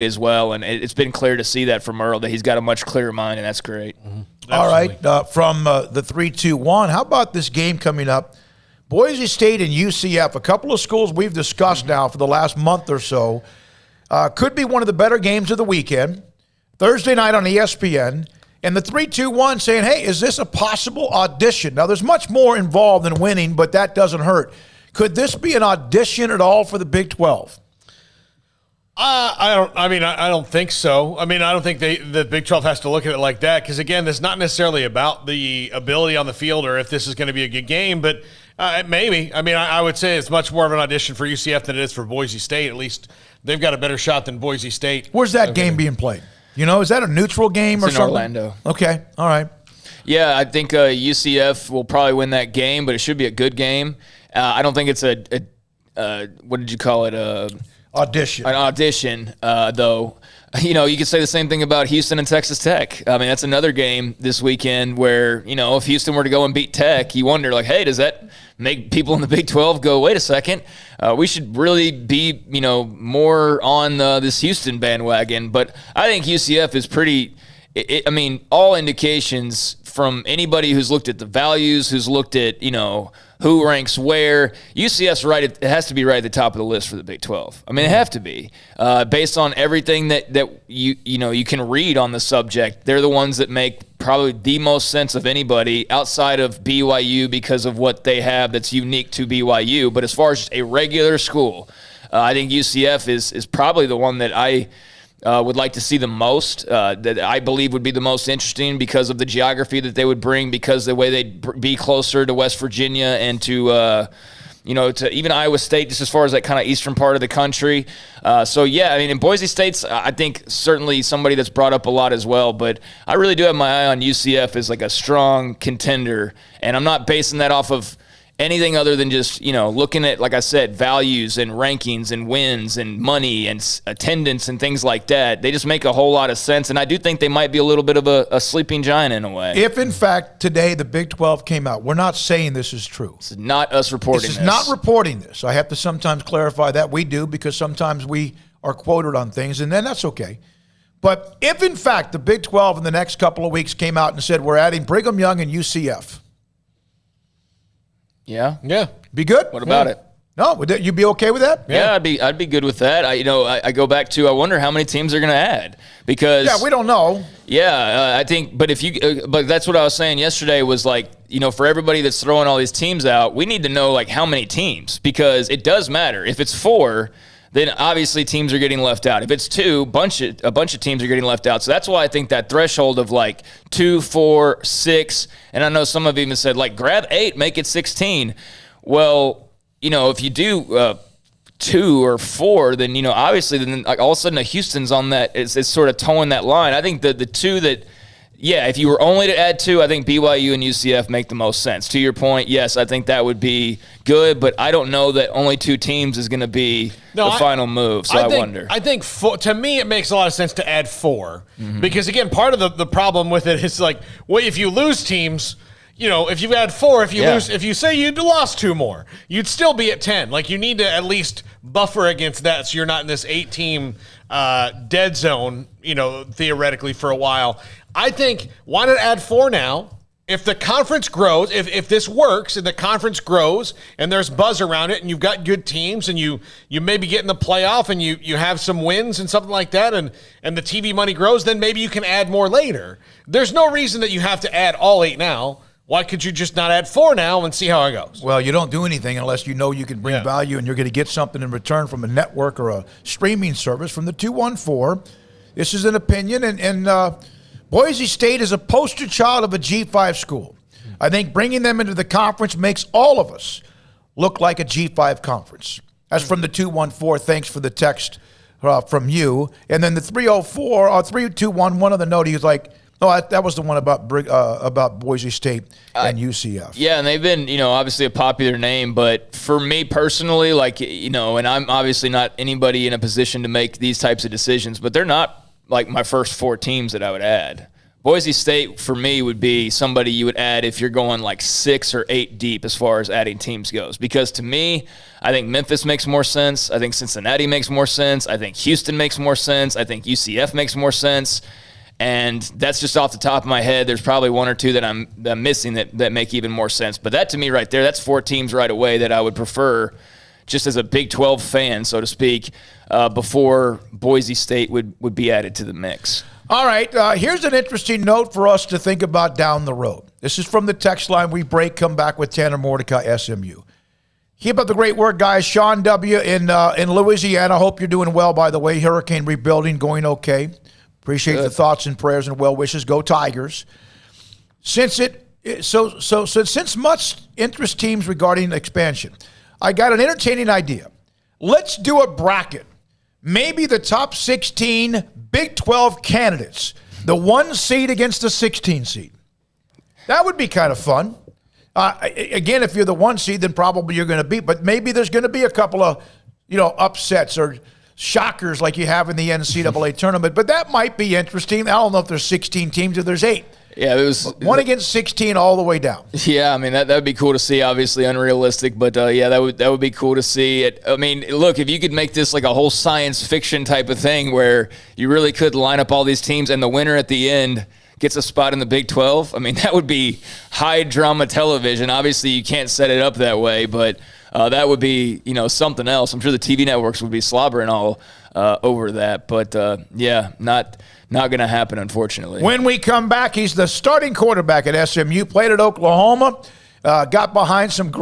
as well, and it's been clear to see that from Earl that he's got a much clearer mind, and that's great. All right, from the 3-2-1, how about this game coming up? Boise State and UCF, a couple of schools we've discussed now for the last month or so. Could be one of the better games of the weekend. Thursday night on ESPN. And the 3-2-1 saying, hey, is this a possible audition? Now, there's much more involved than winning, but that doesn't hurt. Could this be an audition at all for the Big 12? I don't think so. I mean, I don't think the Big 12 has to look at it like that because, again, it's not necessarily about the ability on the field or if this is going to be a good game, but maybe. I mean, I would say it's much more of an audition for UCF than it is for Boise State. At least they've got a better shot than Boise State. Where's that game being played? You know, is that a neutral game or something? Orlando. Okay, all right. Yeah, I think UCF will probably win that game, but it should be a good game. I don't think it's what did you call it? Audition. An audition, though. You know, you could say the same thing about Houston and Texas Tech. I mean, that's another game this weekend where, you know, if Houston were to go and beat Tech, you wonder, like, hey, does that make people in the Big 12 go, wait a second, we should really be, you know, more on this Houston bandwagon. But I think UCF is pretty I mean, all indications from anybody who's looked at the values, who's looked at, you know, who ranks where, UCF's right. It has to be right at the top of the list for the Big 12. I mean, it have to be based on everything that you can read on the subject. They're the ones that make probably the most sense of anybody outside of BYU because of what they have that's unique to BYU. But as far as just a regular school, I think UCF is probably the one that I would like to see the most, that I believe would be the most interesting because of the geography that they would bring, because the way they'd be closer to West Virginia and to even Iowa State, just as far as that kind of eastern part of the country. So, yeah, I mean, in Boise State's, I think certainly somebody that's brought up a lot as well, but I really do have my eye on UCF as like a strong contender, and I'm not basing that off of anything other than just, you know, looking at, like I said, values and rankings and wins and money and attendance and things like that. They just make a whole lot of sense, and I do think they might be a little bit of a sleeping giant in a way. If, in fact, today the Big 12 came out, we're not saying this is true. This is not us reporting this. This is not reporting this. I have to sometimes clarify that. We do, because sometimes we are quoted on things, and then that's okay. But if, in fact, the Big 12 in the next couple of weeks came out and said we're adding Brigham Young and UCF, Yeah. Be good? What about it? No, you'd be okay with that? Yeah, I'd be good with that. I go back to, I wonder how many teams they're going to add, because we don't know. Yeah, I think, but but that's what I was saying yesterday was, like, you know, for everybody that's throwing all these teams out, we need to know, like, how many teams, because it does matter. If it's 4, then obviously teams are getting left out. If it's 2, a bunch of teams are getting left out. So that's why I think that threshold of like 2, 4, 6, and I know some have even said, like, grab 8, make it 16. Well, you know, if you do 2 or 4, then, you know, obviously then, like, all of a sudden a Houston's on that, it's sort of towing that line. I think the 2 that, yeah, if you were only to add 2, I think BYU and UCF make the most sense. To your point, yes, I think that would be good, but I don't know that only 2 teams is going to be the final move, so I wonder. I think, to me, it makes a lot of sense to add 4, because, again, part of the problem with it is, like, well, if you lose teams, you know, if you add 4, if you say you'd lost 2 more, you'd still be at 10. Like, you need to at least buffer against that so you're not in this 8-team dead zone, you know, theoretically for a while. I think, why not add 4 now? If the conference grows, if this works and the conference grows and there's buzz around it and you've got good teams and you maybe get in the playoff and you have some wins and something like that, and the TV money grows, then maybe you can add more later. There's no reason that you have to add all 8 now. Why could you just not add 4 now and see how it goes? Well, you don't do anything unless you know you can bring value and you're going to get something in return from a network or a streaming service. From the 214, this is an opinion, and Boise State is a poster child of a G5 school. I think bringing them into the conference makes all of us look like a G5 conference. That's from the 214. Thanks for the text from you. And then the 304, or 3211, one of the note, he was like, oh, that was the one about Boise State and UCF. Yeah, and they've been, you know, obviously a popular name, but for me personally, like, you know, and I'm obviously not anybody in a position to make these types of decisions, but they're not like my first 4 teams that I would add. Boise State, for me, would be somebody you would add if you're going like 6 or 8 deep as far as adding teams goes. Because to me, I think Memphis makes more sense. I think Cincinnati makes more sense. I think Houston makes more sense. I think UCF makes more sense. And that's just off the top of my head. There's probably 1 or 2 that I'm missing that make even more sense. But that to me right there, that's 4 teams right away that I would prefer just as a Big 12 fan, so to speak, before Boise State would be added to the mix. All right, here's an interesting note for us to think about down the road. This is from the text line. We break, come back with Tanner Mordecai, SMU. Keep up the great work, guys. Sean W. in Louisiana. Hope you're doing well, by the way. Hurricane rebuilding going okay. Appreciate the thoughts and prayers and well wishes. Go Tigers. Since much interest teams regarding expansion, I got an entertaining idea. Let's do a bracket. Maybe the top 16 Big 12 candidates, the 1 seed against the 16 seed. That would be kind of fun. Again, if you're the 1 seed, then probably you're going to beat. But maybe there's going to be a couple of, upsets or shockers like you have in the NCAA tournament. But that might be interesting. I don't know if there's 16 teams or there's 8. Yeah, it was 1 against 16 all the way down. Yeah, I mean that would be cool to see. Obviously unrealistic, but yeah, that would be cool to see. I mean, look, if you could make this like a whole science fiction type of thing where you really could line up all these teams and the winner at the end gets a spot in the Big 12. I mean, that would be high drama television. Obviously, you can't set it up that way, but that would be something else. I'm sure the TV networks would be slobbering all over that, but yeah, not going to happen, unfortunately. When we come back, he's the starting quarterback at SMU, played at Oklahoma, got behind some